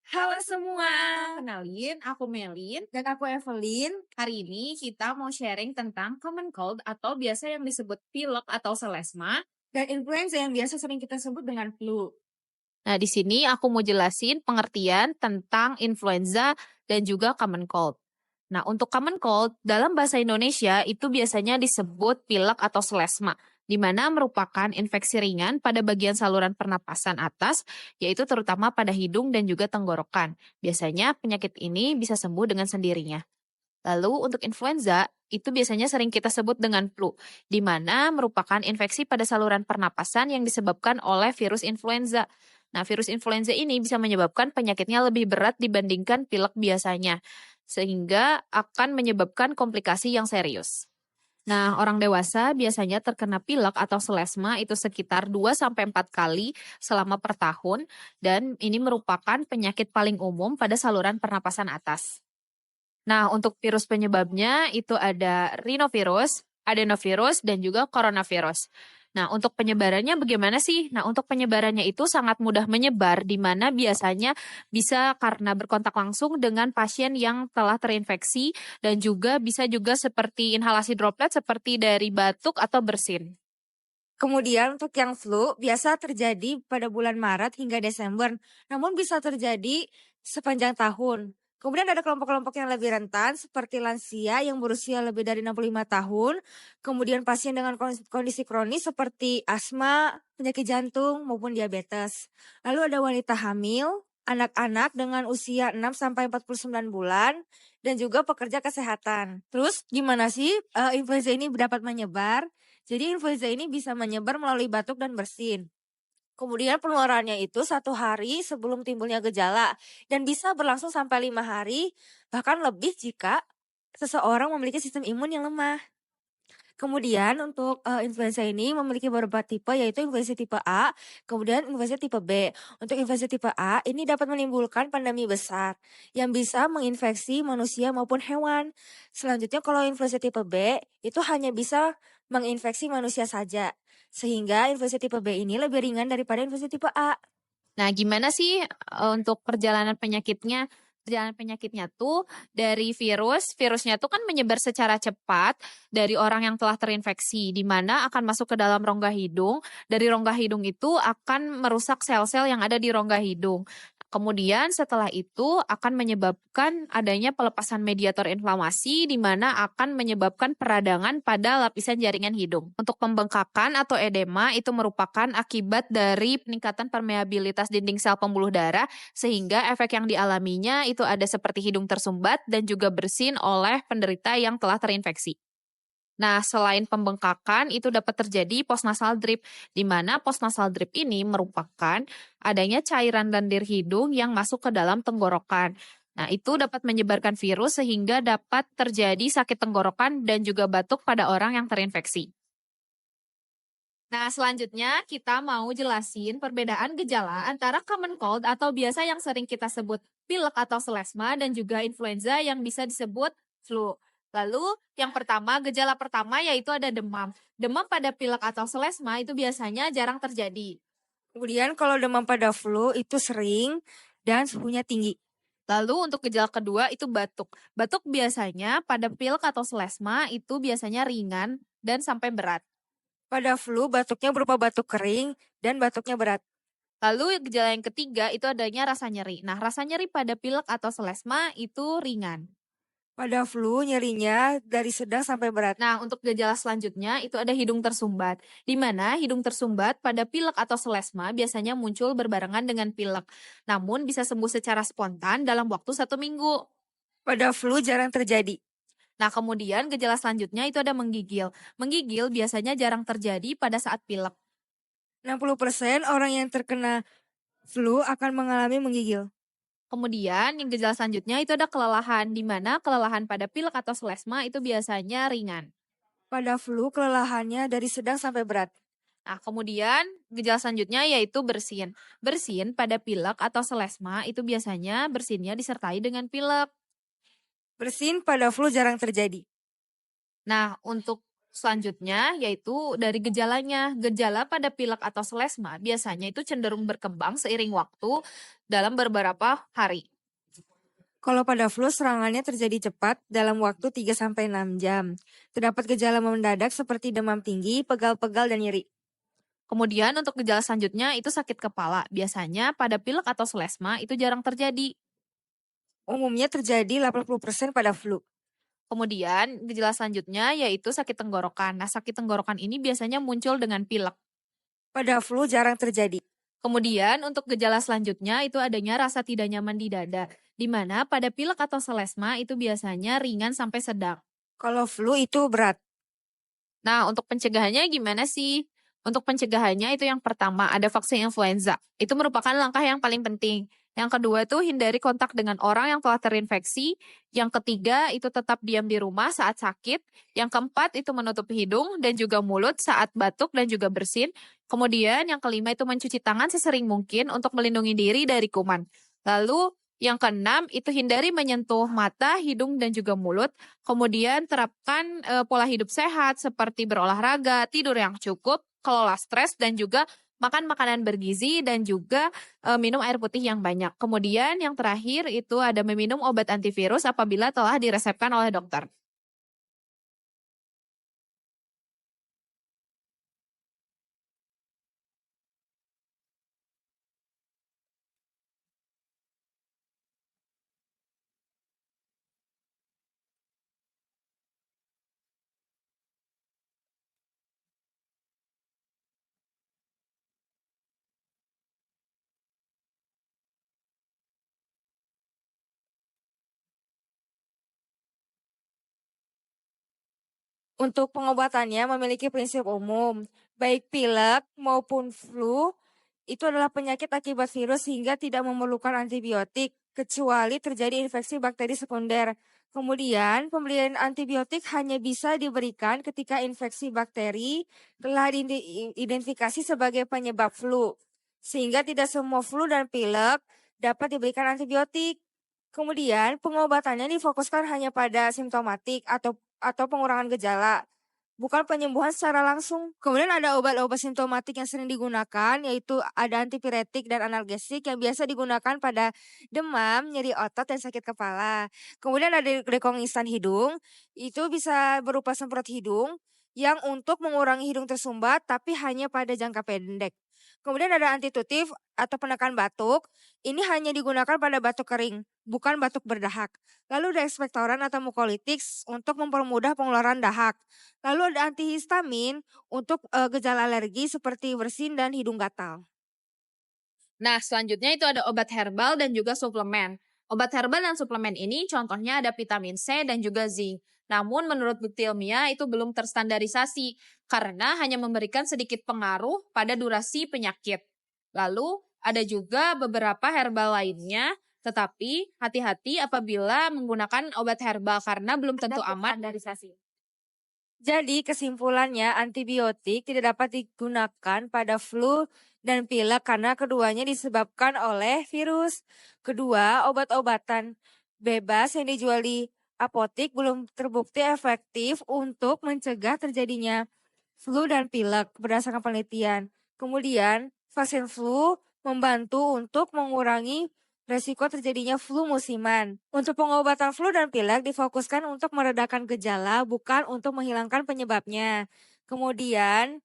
Halo semua, kenalin aku Melin. Dan aku Evelyn. Hari ini kita mau sharing tentang common cold atau biasa yang disebut pilek atau selesma. Dan influenza yang biasa sering kita sebut dengan flu. Nah, di sini aku mau jelasin pengertian tentang influenza dan juga common cold. Nah, untuk common cold dalam bahasa Indonesia itu biasanya disebut pilek atau selesma, di mana merupakan infeksi ringan pada bagian saluran pernapasan atas, yaitu terutama pada hidung dan juga tenggorokan. Biasanya penyakit ini bisa sembuh dengan sendirinya. Lalu untuk influenza, itu biasanya sering kita sebut dengan flu, di mana merupakan infeksi pada saluran pernapasan yang disebabkan oleh virus influenza. Nah, virus influenza ini bisa menyebabkan penyakitnya lebih berat dibandingkan pilek biasanya, sehingga akan menyebabkan komplikasi yang serius. Nah, orang dewasa biasanya terkena pilek atau selesma itu sekitar 2 sampai 4 kali selama per tahun, dan ini merupakan penyakit paling umum pada saluran pernapasan atas. Nah, untuk virus penyebabnya itu ada rhinovirus, adenovirus, dan juga coronavirus. Nah, untuk penyebarannya bagaimana sih? Nah, untuk penyebarannya itu sangat mudah menyebar, di mana biasanya bisa karena berkontak langsung dengan pasien yang telah terinfeksi, dan juga bisa juga seperti inhalasi droplet seperti dari batuk atau bersin. Kemudian untuk yang flu biasa terjadi pada bulan Maret hingga Desember, namun bisa terjadi sepanjang tahun. Kemudian ada kelompok-kelompok yang lebih rentan seperti lansia yang berusia lebih dari 65 tahun, kemudian pasien dengan kondisi kronis seperti asma, penyakit jantung maupun diabetes. Lalu ada wanita hamil, anak-anak dengan usia 6 sampai 49 bulan dan juga pekerja kesehatan. Terus gimana sih influenza ini dapat menyebar? Jadi influenza ini bisa menyebar melalui batuk dan bersin. Kemudian penularannya itu 1 hari sebelum timbulnya gejala dan bisa berlangsung sampai 5 hari, bahkan lebih jika seseorang memiliki sistem imun yang lemah. Kemudian untuk influenza ini memiliki beberapa tipe yaitu influenza tipe A, kemudian influenza tipe B. Untuk influenza tipe A ini dapat menimbulkan pandemi besar yang bisa menginfeksi manusia maupun hewan. Selanjutnya kalau influenza tipe B itu hanya bisa menginfeksi manusia saja. Sehingga influenza tipe B ini lebih ringan daripada influenza tipe A. Nah, gimana sih untuk perjalanan penyakitnya? Perjalanan penyakitnya tuh dari virusnya tuh kan menyebar secara cepat dari orang yang telah terinfeksi, di mana akan masuk ke dalam rongga hidung. Dari rongga hidung itu akan merusak sel-sel yang ada di rongga hidung. Kemudian setelah itu akan menyebabkan adanya pelepasan mediator inflamasi, di mana akan menyebabkan peradangan pada lapisan jaringan hidung. Untuk pembengkakan atau edema itu merupakan akibat dari peningkatan permeabilitas dinding sel pembuluh darah, sehingga efek yang dialaminya itu ada seperti hidung tersumbat dan juga bersin oleh penderita yang telah terinfeksi. Nah, selain pembengkakan, itu dapat terjadi postnasal drip, di mana postnasal drip ini merupakan adanya cairan lendir hidung yang masuk ke dalam tenggorokan. Nah, itu dapat menyebarkan virus sehingga dapat terjadi sakit tenggorokan dan juga batuk pada orang yang terinfeksi. Nah, selanjutnya kita mau jelasin perbedaan gejala antara common cold atau biasa yang sering kita sebut pilek atau selesma dan juga influenza yang bisa disebut flu. Lalu, yang pertama, gejala pertama yaitu ada demam. Demam pada pilek atau selesma itu biasanya jarang terjadi. Kemudian kalau demam pada flu itu sering dan suhunya tinggi. Lalu untuk gejala kedua itu batuk. Batuk biasanya pada pilek atau selesma itu biasanya ringan dan sampai berat. Pada flu batuknya berupa batuk kering dan batuknya berat. Lalu gejala yang ketiga itu adanya rasa nyeri. Nah, rasa nyeri pada pilek atau selesma itu ringan. Pada flu nyerinya dari sedang sampai berat. Nah, untuk gejala selanjutnya itu ada hidung tersumbat, di mana hidung tersumbat pada pilek atau selesma biasanya muncul berbarengan dengan pilek, namun bisa sembuh secara spontan dalam waktu 1 minggu. Pada flu jarang terjadi. Nah, kemudian gejala selanjutnya itu ada menggigil. Menggigil biasanya jarang terjadi pada saat pilek. 60% orang yang terkena flu akan mengalami menggigil. Kemudian yang gejala selanjutnya itu ada kelelahan, di mana kelelahan pada pilek atau selesma itu biasanya ringan. Pada flu kelelahannya dari sedang sampai berat. Nah, kemudian gejala selanjutnya yaitu bersin. Bersin pada pilek atau selesma itu biasanya bersinnya disertai dengan pilek. Bersin pada flu jarang terjadi. Nah, untuk Selanjutnya yaitu dari gejalanya. Gejala pada pilek atau selesma biasanya itu cenderung berkembang seiring waktu dalam beberapa hari. Kalau pada flu, serangannya terjadi cepat dalam waktu 3-6 jam. Terdapat gejala mendadak seperti demam tinggi, pegal-pegal, dan nyeri. Kemudian untuk gejala selanjutnya itu sakit kepala. Biasanya pada pilek atau selesma itu jarang terjadi. Umumnya terjadi 80% pada flu. Kemudian gejala selanjutnya yaitu sakit tenggorokan. Nah, sakit tenggorokan ini biasanya muncul dengan pilek. Pada flu jarang terjadi. Kemudian untuk gejala selanjutnya itu adanya rasa tidak nyaman di dada, di mana pada pilek atau selesma itu biasanya ringan sampai sedang. Kalau flu itu berat. Nah, untuk pencegahannya gimana sih? Untuk pencegahannya itu yang pertama ada vaksin influenza. Itu merupakan langkah yang paling penting. Yang kedua itu hindari kontak dengan orang yang telah terinfeksi. Yang ketiga itu tetap diam di rumah saat sakit. Yang keempat itu menutup hidung dan juga mulut saat batuk dan juga bersin. Kemudian yang kelima itu mencuci tangan sesering mungkin untuk melindungi diri dari kuman. Lalu yang keenam itu hindari menyentuh mata, hidung dan juga mulut. Kemudian terapkan pola hidup sehat seperti berolahraga, tidur yang cukup, kelola stres dan juga makan makanan bergizi dan juga minum air putih yang banyak. Kemudian yang terakhir itu ada meminum obat antivirus apabila telah diresepkan oleh dokter. Untuk pengobatannya memiliki prinsip umum. Baik pilek maupun flu itu adalah penyakit akibat virus sehingga tidak memerlukan antibiotik kecuali terjadi infeksi bakteri sekunder. Kemudian, pemberian antibiotik hanya bisa diberikan ketika infeksi bakteri telah diidentifikasi sebagai penyebab flu. Sehingga tidak semua flu dan pilek dapat diberikan antibiotik. Kemudian, pengobatannya difokuskan hanya pada simptomatik atau pengurangan gejala, bukan penyembuhan secara langsung. Kemudian ada obat-obat simptomatik yang sering digunakan, yaitu ada antipiretik dan analgesik yang biasa digunakan pada demam, nyeri otot, dan sakit kepala. Kemudian ada dekongisan hidung, itu bisa berupa semprot hidung yang untuk mengurangi hidung tersumbat tapi hanya pada jangka pendek. Kemudian ada antitutif atau penekan batuk, ini hanya digunakan pada batuk kering, bukan batuk berdahak. Lalu ada ekspektoran atau mukolitiks untuk mempermudah pengeluaran dahak. Lalu ada antihistamin untuk gejala alergi seperti bersin dan hidung gatal. Nah, selanjutnya itu ada obat herbal dan juga suplemen. Obat herbal dan suplemen ini contohnya ada vitamin C dan juga zinc. Namun menurut bukti ilmiah itu belum terstandarisasi karena hanya memberikan sedikit pengaruh pada durasi penyakit. Lalu ada juga beberapa herbal lainnya, tetapi hati-hati apabila menggunakan obat herbal karena belum tentu aman. Jadi kesimpulannya antibiotik tidak dapat digunakan pada flu dan pilek karena keduanya disebabkan oleh virus. Kedua, obat-obatan bebas yang dijual di apotik belum terbukti efektif untuk mencegah terjadinya flu dan pilek berdasarkan penelitian. Kemudian, vaksin flu membantu untuk mengurangi resiko terjadinya flu musiman. Untuk pengobatan flu dan pilek difokuskan untuk meredakan gejala, bukan untuk menghilangkan penyebabnya. Kemudian,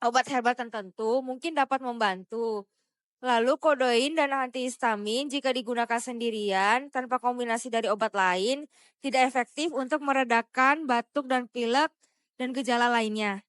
obat herbal tertentu mungkin dapat membantu. Lalu kodein dan antihistamin jika digunakan sendirian tanpa kombinasi dari obat lain tidak efektif untuk meredakan batuk dan pilek dan gejala lainnya.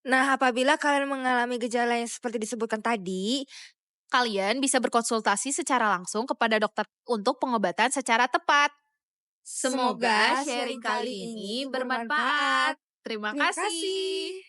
Nah, apabila kalian mengalami gejala yang seperti disebutkan tadi, Kalian bisa berkonsultasi secara langsung kepada dokter untuk pengobatan secara tepat. Semoga sharing kali ini bermanfaat. Terima Terima kasih. kasih.